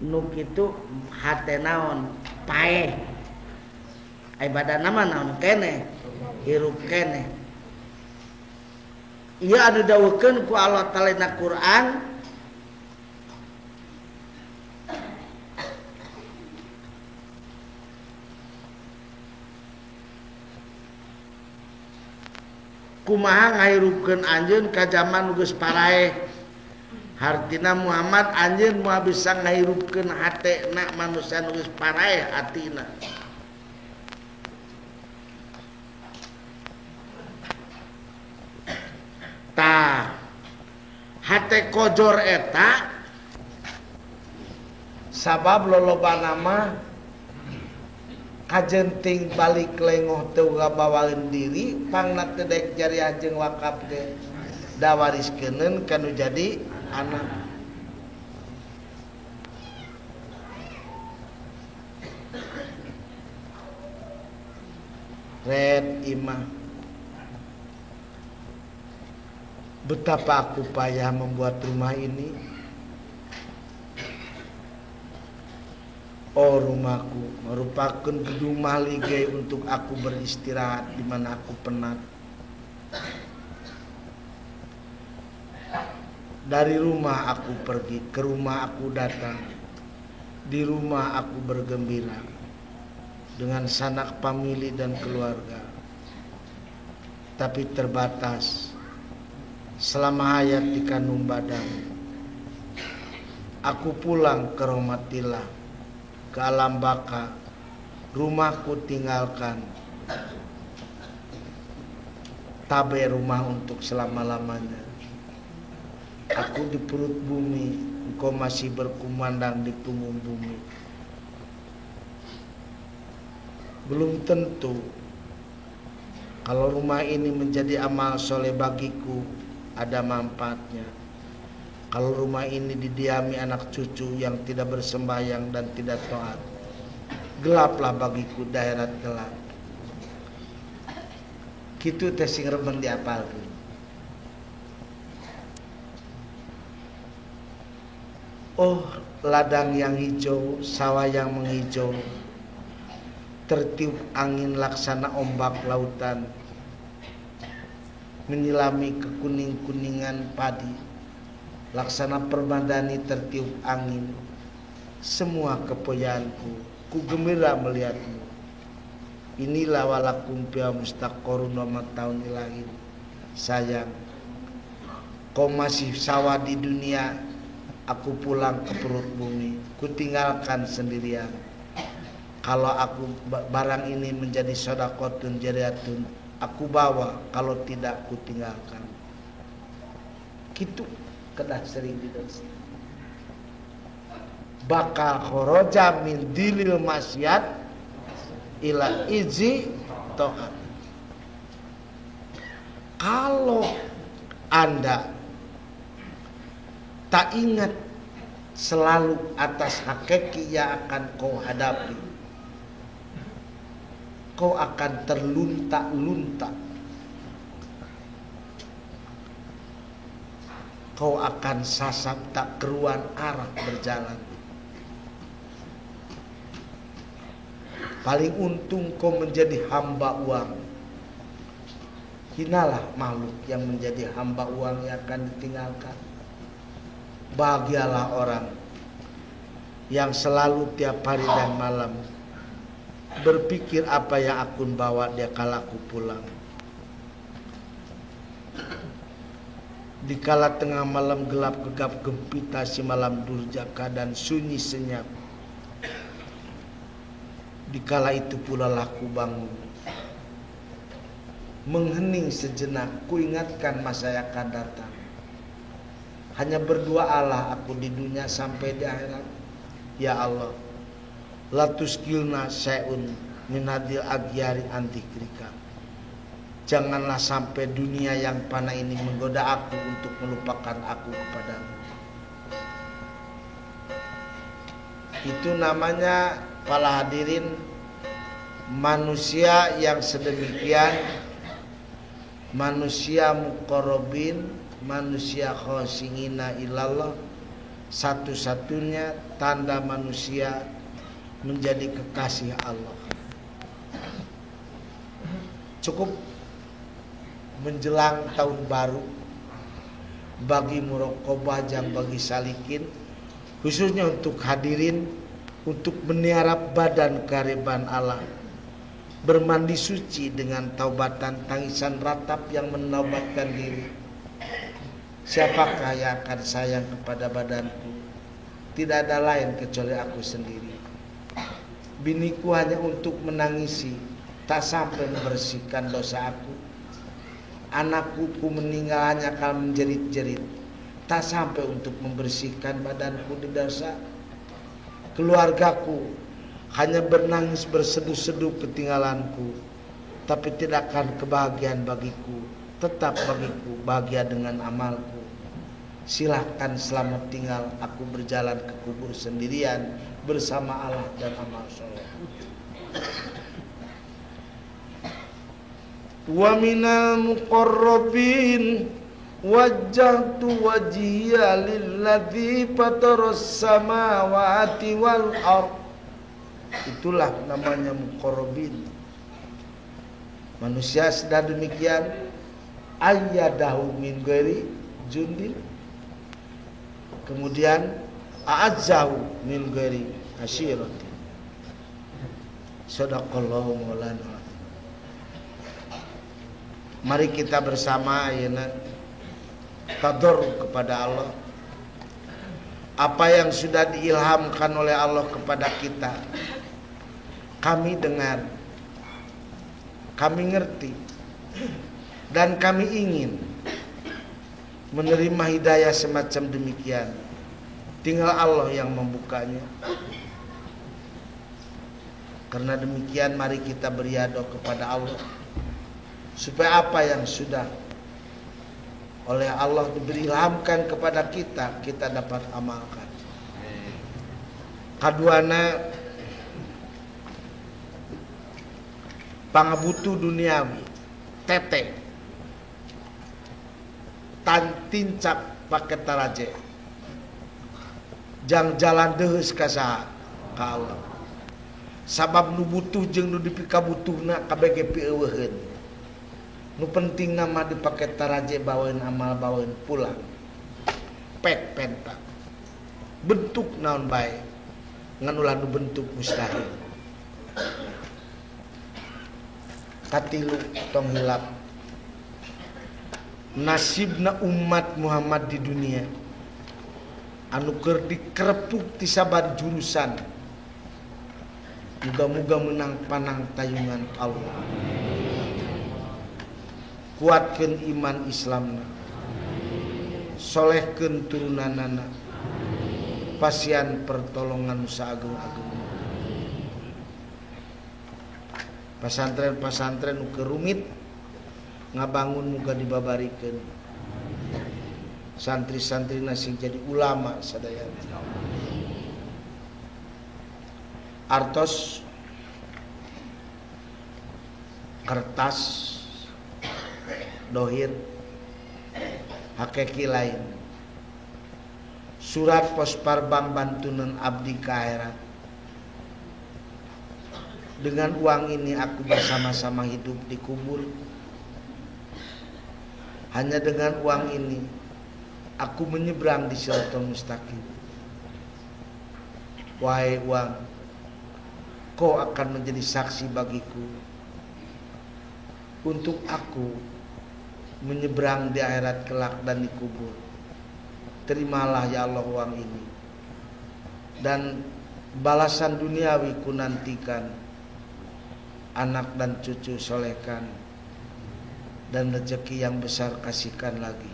nu kitu hate naon paeh ai badan nama naon kene hirup kene ieu anu dawuhkeun ku Allah Ta'ala na Quran kumaha ngahirupkeun anjeun ka zaman nu geus paraeh hartina Muhammad anjeun moal bisa ngahirupkeun hatena manusia nu geus paraeh hatina tah hate kojor eta sabab lolobana mah kajenting balik lengoh teu ngabawaeun diri pangna teu daek jariah jeung wakaf ge dawariskeun kanu jadi anak red imah betapa aku payah membuat rumah ini. Oh rumahku merupakan rumah ligai untuk aku beristirahat di mana aku penat. Dari rumah aku pergi, ke rumah aku datang. Di rumah aku bergembira dengan sanak famili dan keluarga. Tapi terbatas selama hayat di kandung badan. Aku pulang ke rahmatillah, ke alam baka, rumahku tinggalkan. Tabe rumah untuk selama-lamanya. Aku di perut bumi, engkau masih berkumandang di punggung bumi. Belum tentu kalau rumah ini menjadi amal soleh bagiku ada manfaatnya. Kalau rumah ini didiami anak cucu yang tidak bersembahyang dan tidak taat, gelaplah bagiku daerah gelap. Kitu teh sing remen diapalkeun. Oh, ladang yang hijau, sawah yang menghijau, tertiup angin laksana ombak lautan, menyilami kekuning-kuningan padi, laksana permadani tertiup angin. Semua kepoyaanku, ku gembira melihatmu. Inilah walakum fiha mustaqarrun wa mataun ilahin. Sayang, kau masih sawah di dunia, aku pulang ke perut bumi, ku tinggalkan sendirian. Kalau aku barang ini menjadi sedekahun jariyatun, aku bawa, kalau tidak ku tinggalkan. Kitu kedah sering didosa. Bakal khoroja min dilil maksiat ila izi to'at. Kalau Anda tak ingat selalu atas hakiki yang akan kau hadapi, kau akan terlunta-lunta. Kau akan sasap tak keruan arah berjalan. Paling untung kau menjadi hamba uang. Hinalah makhluk yang menjadi hamba uang yang akan ditinggalkan. Bahagialah orang yang selalu tiap hari dan malam berpikir apa yang aku bawa dia kala aku pulang. Dikala tengah malam gelap gegap gempita si malam durjaka dan sunyi senyap, dikala itu pula laku bangun, menghening sejenak, ku ingatkan masa yang akan datang. Hanya berdoalah aku di dunia sampai di akhirat. Ya Allah, la tuskilna syai'un min hadil agyari antikrika. Janganlah sampai dunia yang fana ini menggoda aku untuk melupakan aku kepadamu. Itu namanya para hadirin, manusia yang sedemikian, manusia muqarrabin, manusia khosingina ilallah, satu-satunya tanda manusia menjadi kekasih Allah. Cukup menjelang tahun baru bagi muraqabah jang bagi salikin, khususnya untuk hadirin, untuk meniarap badan kehariban Allah, bermandi suci dengan taubatan tangisan ratap yang menaubatkan diri. Siapakah yang akan sayang kepada badanku? Tidak ada lain kecuali aku sendiri. Biniku hanya untuk menangisi, tak sampai membersihkan dosa aku. Anakku ku meninggal hanya akan menjerit-jerit, tak sampai untuk membersihkan badanku di dosa. Keluargaku hanya bernangis berseduh-seduh ketinggalanku, tapi tidak akan kebahagiaan bagiku. Tetap bagiku bahagia dengan amalku. Silahkan selamat tinggal, aku berjalan ke kubur sendirian bersama Allah dan amal soleh. Wa minal muqarrabin wajjahtu wajhiya lilladzi fataras samawati wal ard. Itulah namanya muqarrabin. Manusia sudah demikian, ayyadahu min ghairi jundin, kemudian a'azzahu min ghairi asyirati. Shadaqallahu maulana. Mari kita bersama ayeuna tadarruk kepada Allah. Apa yang sudah diilhamkan oleh Allah kepada kita, kami dengar, kami ngerti, dan kami ingin menerima hidayah semacam demikian. Tinggal Allah yang membukanya. Karena demikian mari kita beriadoh kepada Allah, supaya apa yang sudah oleh Allah diberi ilhamkan kepada kita, kita dapat amalkan. Kaduana pangabutu duniawi tete tantincak pakai taraje jang jalan deus ka saha ka Allah. Sabab nu butuh jeung nu dipikabutuhna kabeh ge pieuweun. Nu penting nama dipake taraje bawain amal bawain pulang. Pek pentak. Bentuk naon bae. Ngan ulah nu bentuk mustahil. Katilu tong hilap. Nasibna umat Muhammad di dunia anu keur dikerepuk ti sabar jurusan. Muga-muga menang panang tayungan Allah. Kuatkeun iman Islamna, solehkeun turunanana, pasian pertolongan saageng-ageng. Pasantren-pasantren nu kerumit ngabangun muga dibabarikeun. Santri-santrina sing jadi ulama sadaya. Artos kertas dohir hakeki lain. Surat posparbang bantunan abdi ka akhirat. Dengan uang ini aku bersama-sama hidup di kubur. Hanya dengan uang ini aku menyeberang di Siratal Mustaqim. Wahai uang, kau akan menjadi saksi bagiku untuk aku menyeberang di akhirat kelak dan di kubur. Terimalah ya Allah uang ini, dan balasan duniawi ku nantikan, anak dan cucu solehkan, dan rezeki yang besar kasihkan lagi.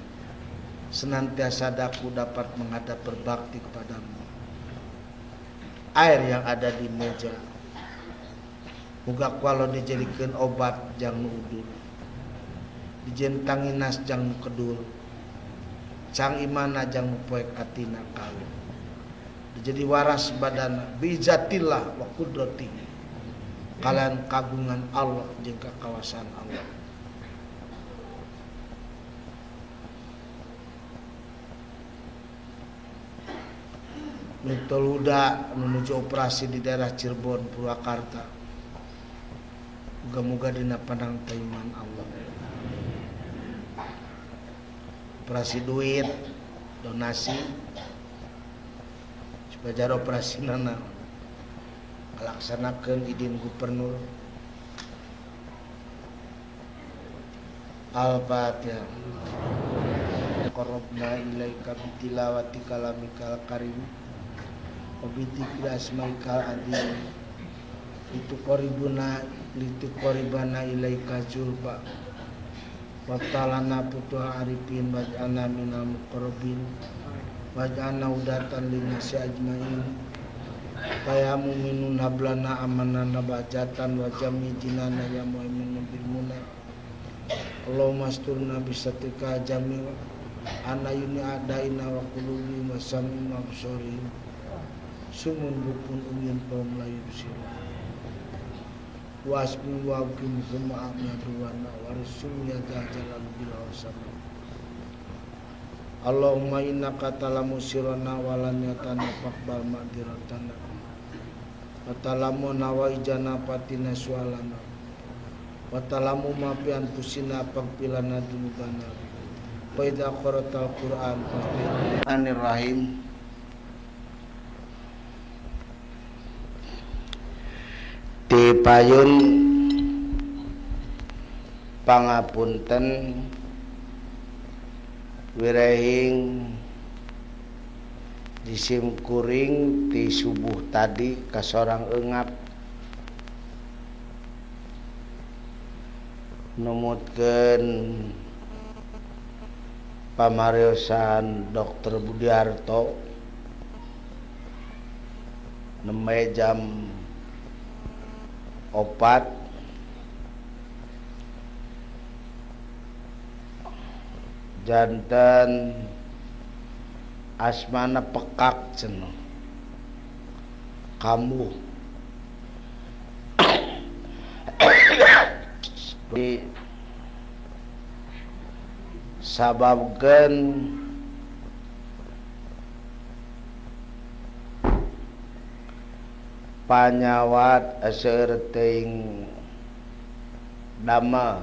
Senantiasa daku dapat menghadap berbakti kepadamu. Air yang ada di meja muga kalau dijadikan obat jang nu udul, dijentangi nas jang nu kedul, cang imana jang nu poek atina kalu, jadi waras badan biizatillah wa qudrati, kalian kagungan Allah jeung kakawasan Allah. Nutol Huda menuju operasi di daerah Cirebon, Purwakarta. Moga-moga dina pandang taiman Allah. Operasi duit, donasi, supaya operasi nana laksanakan izin gubernur. Al-Fatihah. Qarrabna ilaika bitilawati kalamikal karim wa bidzikri asmaikal azim lituqarribana ilaika zulfa wa talana putuha arifin waj'alna minal muqarrabin waj'alna hudatan linnasi ajmain tayamu minun hablana amanana bajatan wa jami jinana ya mu'min bil munah Allahumma asturna bisatika jamil ana yuni adaina wa qulubi wa sami wa absari sumun bukun umyin kaum la yubsir wa asmi wa akim thumma amyaduwana wa rasul ya jalal bil awsam Allahumma innaka talamu sirana wa lan yatana faqbal ma'diratana wa talamu nawaijana patina sualana wa talamu ma fi anfusina faqbilana dunubana wa idza qara'tal Qur'an Bismillahirrahmanirrahim. Di payun pangapunten wirehing disim kuring di subuh tadi kasorang eungap numutkeun pamariosan Dr. Budiarto nembe jam 4 janten asmana pekak cenah kamu sababkeun panyawat aseur teuing dama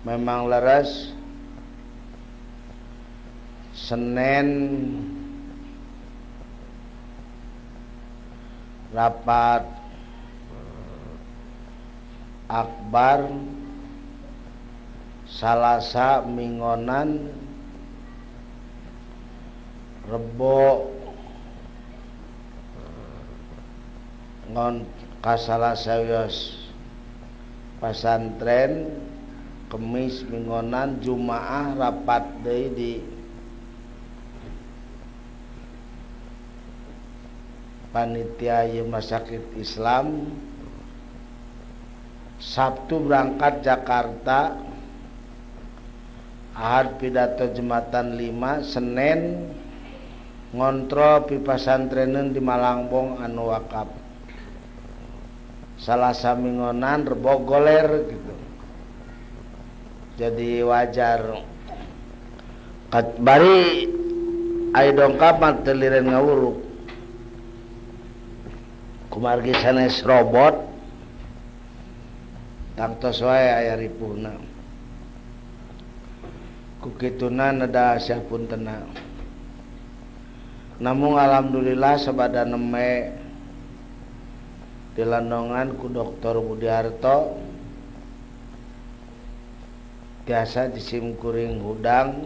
memang leres Senin rapat akbar Salasa mingonan Rebo ngon kasalasa wios pasantren Kemis mingonan Jumaah rapat deui di panitia Rumah Sakit Islam. Sabtu berangkat Jakarta, Ahad pidato Jumatan 5, Senin ngontrol pi pasantreneun di Malangbong anu wakaf. Salasa mingonan Rebo goler gitu. Jadi wajar bari ai dongkap mah teu lireun ngawuruk. Kumargi sanes robot tangtos wae aya ripuhna. Ku kituna neda siapun tenang. Namun alhamdulillah sabada neme dilandongan ku Dr. Budiarto biasa disim kuring hudang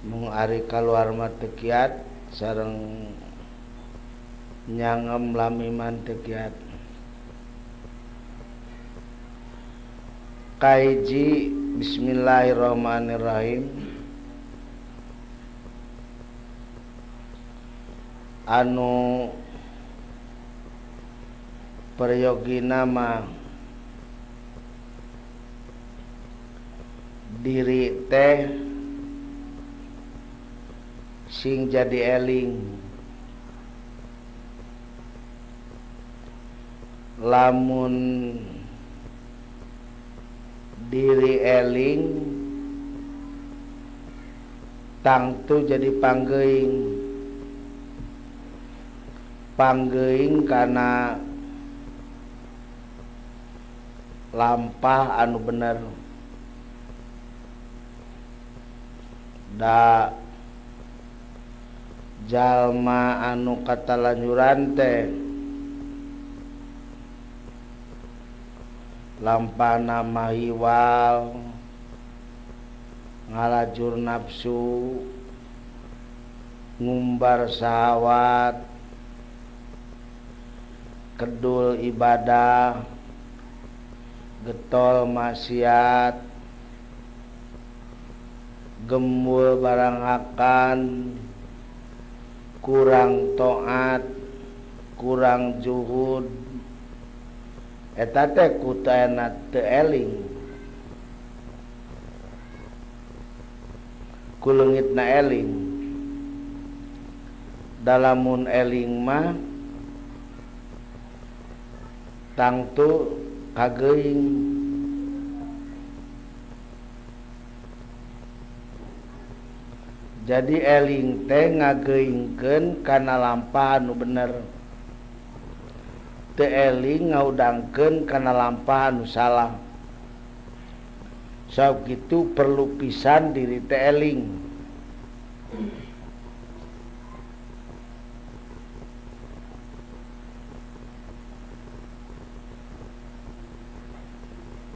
mung ari kaluar mah teu kiat sareng nyangem lamiman teu kiat. Kaiji bismillahirrahmanirrahim. Anu prayogina mah diri teh sing jadi eling lamun diri eling tangtu jadi panggeuing kana lampah anu bener da jalma anu katalanyuran teh lampana mahiwal ngalajur nafsu ngumbar syahwat kedul ibadah getol maksiat gembul barang akan kurang taat kurang juhud eta teh kutana teu eling ku leungitna eling dalamun eling mah tangtu kageuing jadi eling teh ngageuingkeun kana lampah anu bener teu eling ngaudangkeun kana lampah anu salah sabab kitu perlu pisan diri teh eling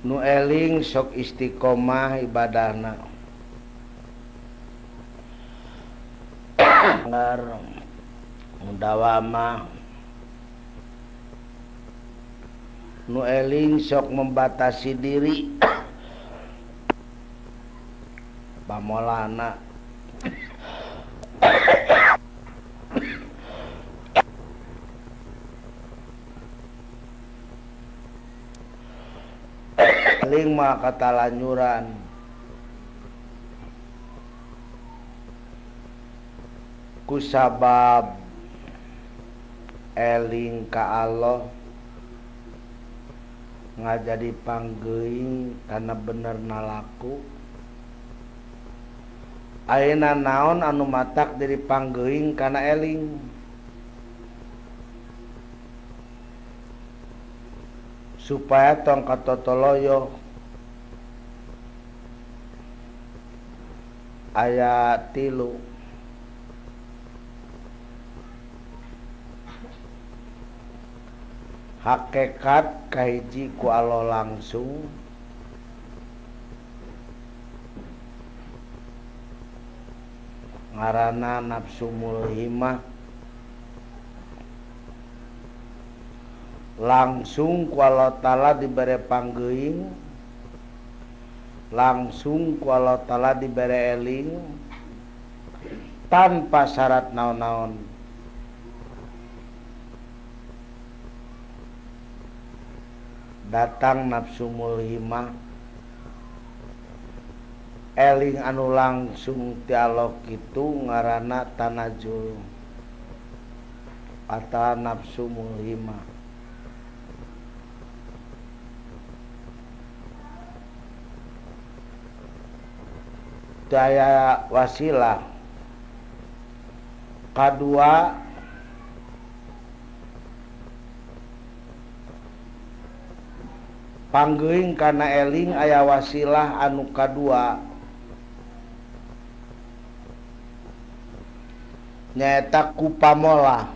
nu eling sok istiqomah ibadahna ngar mudawamah nu eling sok membatasi diri pamolana eling mah katalanyuran kusabab eling ka Allah ngajadi panggeuing kana bener nalaku ayeuna naon anu matak diri panggeuing kana eling supaya tong katotoloyo aya 3 hakikat kahiji ku Allah langsung ngaranna nafsu mulhimah langsung ku Allah Ta'ala dibere panggeuing langsung ku Allah Ta'ala dibere eling tanpa syarat naon-naon datang nafsu mulhimah eling anu langsung ti Allah kitu ngaranna tanajul atau nafsu mulhimah daya wasilah kadua panggeuing kana eling aya wasilah anu kadua nyaeta ku pamola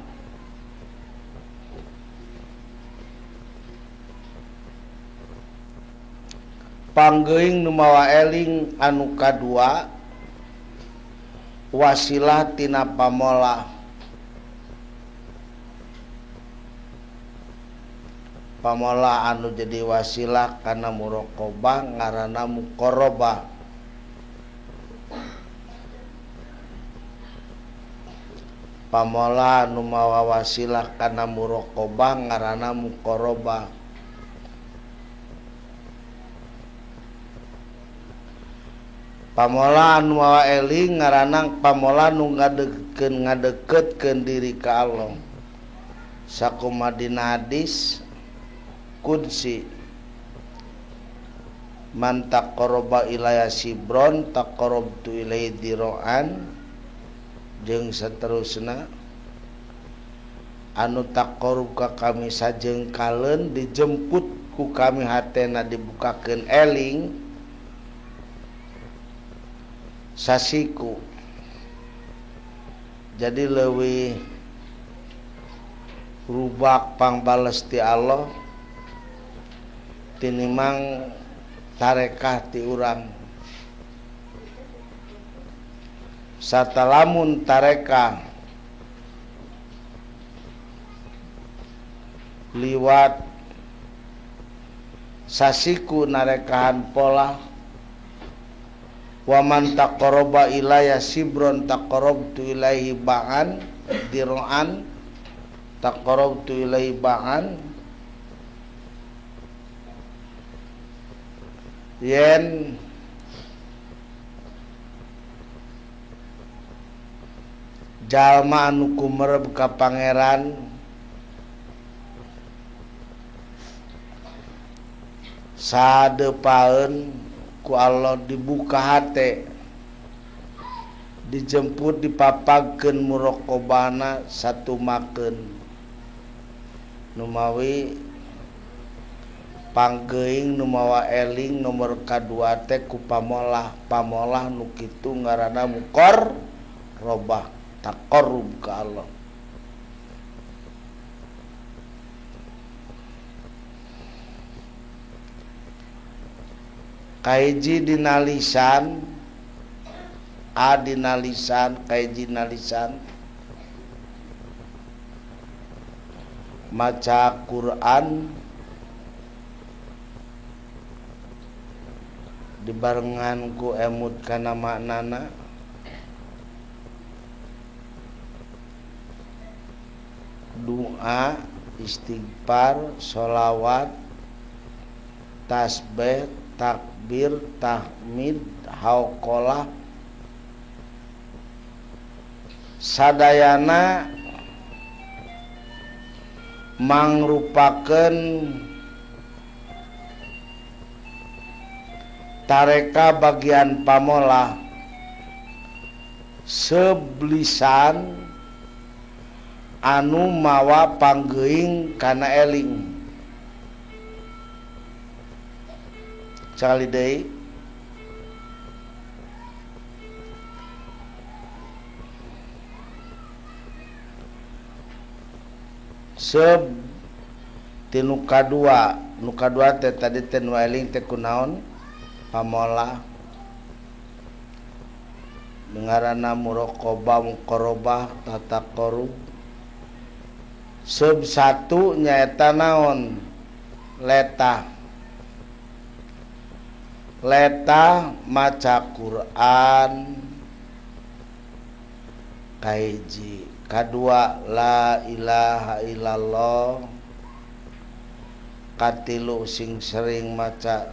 panggeuing nu mawa eling anu kadua wasilah tina pamola pamola anu jadi wasilah kana muraqabah ngaranna muqarrabah pamola anu mawa wasilah kana muraqabah ngaranna muqarrabah pamola anu mawa eling ngaranna pamola nu ngadeketkeun diri ka Allah sakumadina hadis qudsi man taqarraba ilayya sibron taqarrabtu ilaihi dira'an jeung saterusna anu taqarrub ka kami sajengkaleun dijemput ku kami hatena dibukakeun eling sasiku. Jadi leuwih rubak pangbales ti Allah tinimang tarekah ti urang. Satalamun tarekah liwat sasiku narekahan pola wa man taqarraba ilayya sibron taqarrabtu ilaihi ba'an dir'an taqarrabtu ilaihi ba'an yen jalma anu kumerep ka pangeran sadepaeun ku Allah dibuka hate dijemput dipapagkeun muraqabana satumakeun numawi panggeuing nu mawa eling nomor kadua teh ku pamolah nu kitu ngaranna muqarrabah taqarrub ka Allah. Kaiji dinalisan kaiji nalisan maca Quran dibarengan ku emut kana maknana doa istighfar sholawat tasbih takbir, tahmid, hauqalah sadayana mangrupakeun tareka bagian pamolah seblisan anu mawa panggeuing kana eling. Sekali deui seb tinu kadua teh tadi teh nu eling teh kunaon pamola ngaranna muraqabah muqarrabah tataqarrub seb satu nyaeta naon leta maca Quran kaiji kadua la ilaha illallah katilu sing sering maca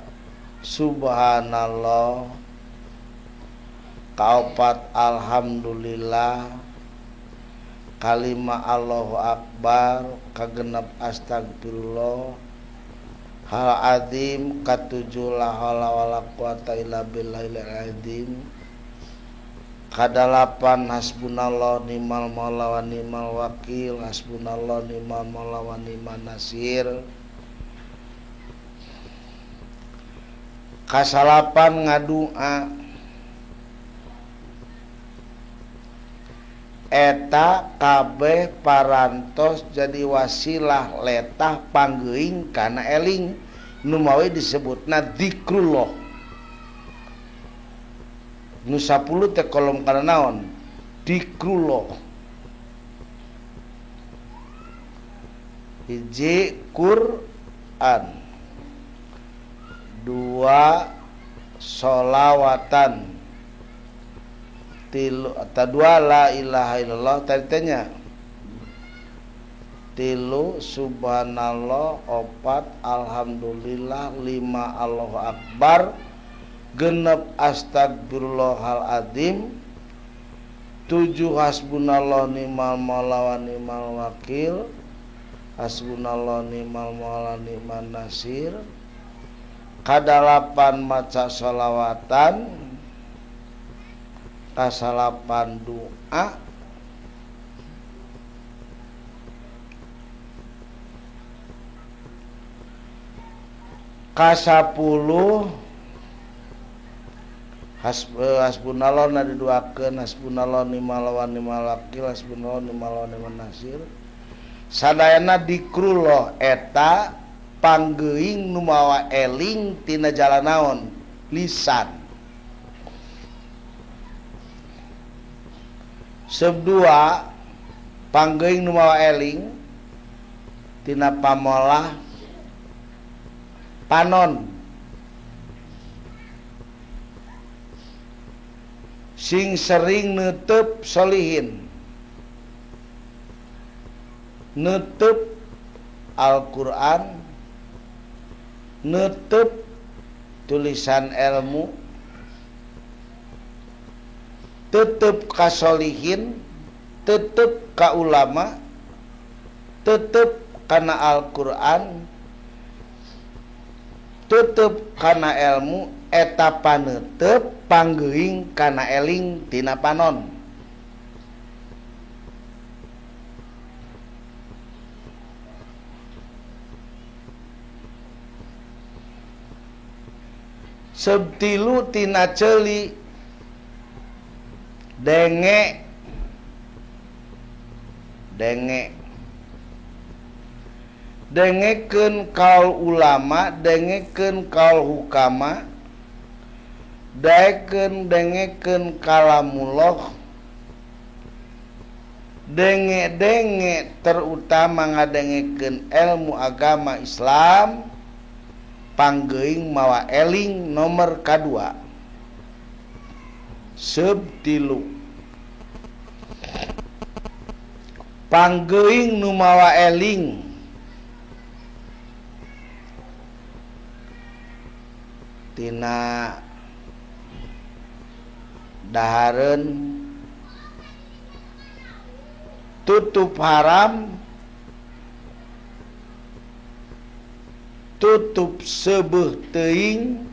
subhanallah kaopat alhamdulillah kalima Allahu akbar kagenep astagfirullah hal azim katujuh la haula wala quwata illa billahil azim kadalapan hasbunallah ni'mal maula wa ni'mal wakil hasbunallah ni'mal maula wa ni'man nasir kasalapan ngadua eta kabeh parantos jadi wasilah letah panggeuing kana eling nu mawi disebutna zikrullah nu 10 teh kolom kana naon zikrullah hiji Quran dua sholawatan tilu atau dua la ilaha illallah tanya tilu subhanallah opat alhamdulillah lima Allahu akbar genep astagfirullahal adzim 7 hasbunallah ni'mal maula wa ni'mal wakil hasbunallah ni'mal maula ni'man nasir kadalapan maca sholawatan kasalapan doa Kasapuluh hasbunallah diduakeun hasbunallah nimalawan nimalakil hasbunallah nimalawan nimanasir sadayana dikrullah eta panggeuing nu mawa eling tina jalan naon lisan. Sebdua panggeuing nu mawa eling tina pamolah panon sing sering neuteub solihin neuteub Al-Quran neuteub tulisan ilmu tetep kasolihin tetep ka ulama tetep kana Al-Quran tetep kana ilmu eta paneuteub panggeuing kana eling tina panon. Sebtilu tina ceuli denge dengekeun kaul ulama dengekeun kaul hukama dengekeun kalamullah denge terutama ngadengekeun ilmu agama Islam panggeuing mawa eling nomor kadua. Sebtilu panggeuing nu mawa eling tina dahareun tutup haram tutup sebeuh teuing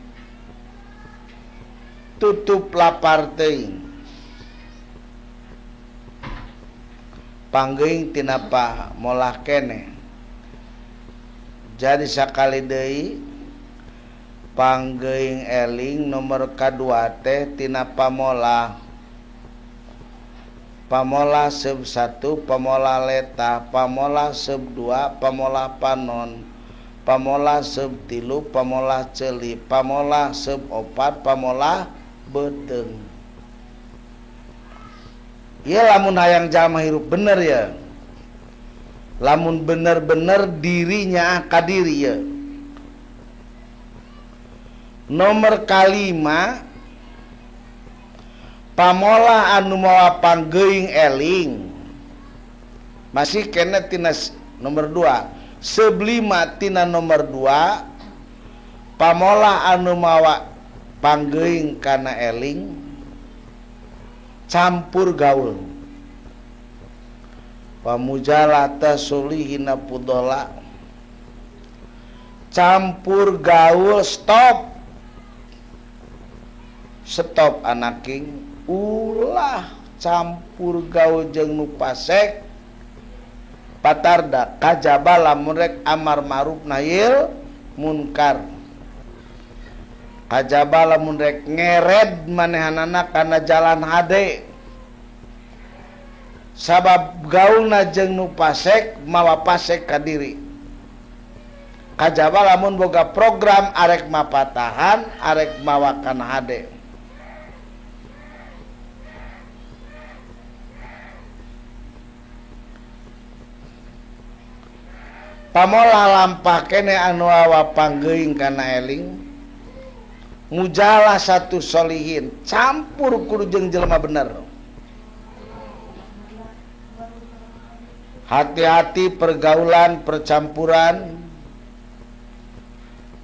tutup lapar teuing panggeuing tina molah keneh. Jadi sakali deui panggeuing eling nomor kadua teh tina pamolah seb 1 pamolah leta pamolah seb 2 pamolah panon pamolah seb 3 pamolah ceuli pamolah seb 4 pamolah beteung. Ieu lamun hayang jalma hirup bener ya lamun bener-bener dirinya ka diri ya. Nomor kalima pamolah anu mawa panggeuing eling masih kena tina nomor 2 sebelima tina nomor 2 pamolah anu mawa panggeuing kana eling campur gaul pamujalata sulihina pudola campur gaul stop anaking ulah campur gaul jeung nu pasek patarda kajaba lamun rek amar ma'ruf nahil munkar kajaba lamun rek ngered manehanana kana jalan hade sabab gaulna jeung nu pasek mawa pasek ka diri kajaba lamun boga program arek mapatahan arek mawa kana hade. Pamolah lampah kene anu awa panggeuing kana eling mujalah satu solihin campur kudu jeung jelema bener. Hati-hati pergaulan percampuran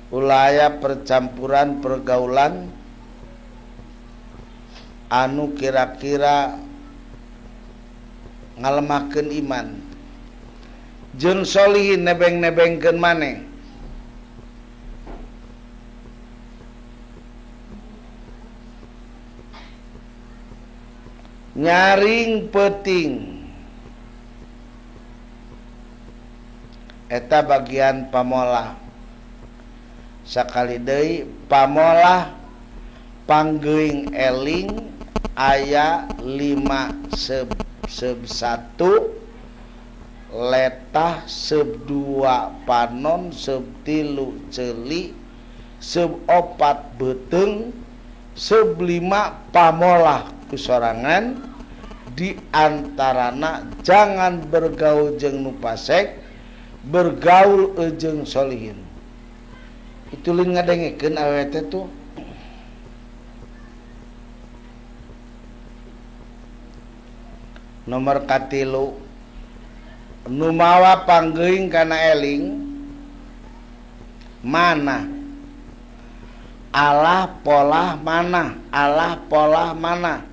ulaya percampuran pergaulan anu kira-kira ngalemahkeun iman. Jeung solihin nebeng-nebengkeun maneh. Nyaring peuting eta bagian pamolah Sakali deui pamolah panggeuing eling aya 5 seb 1 letah seb 2 panon seb 3 ceuli seb 4 beuteung seb 5 pamolah kusorangan di antarana jangan bergaul jeung nu fasik bergaul jeung solihin. Itu lin ngadengekeun awewe teh tuh. Nomor katilu nu mawa panggeuing kana eling mana Allah polah mana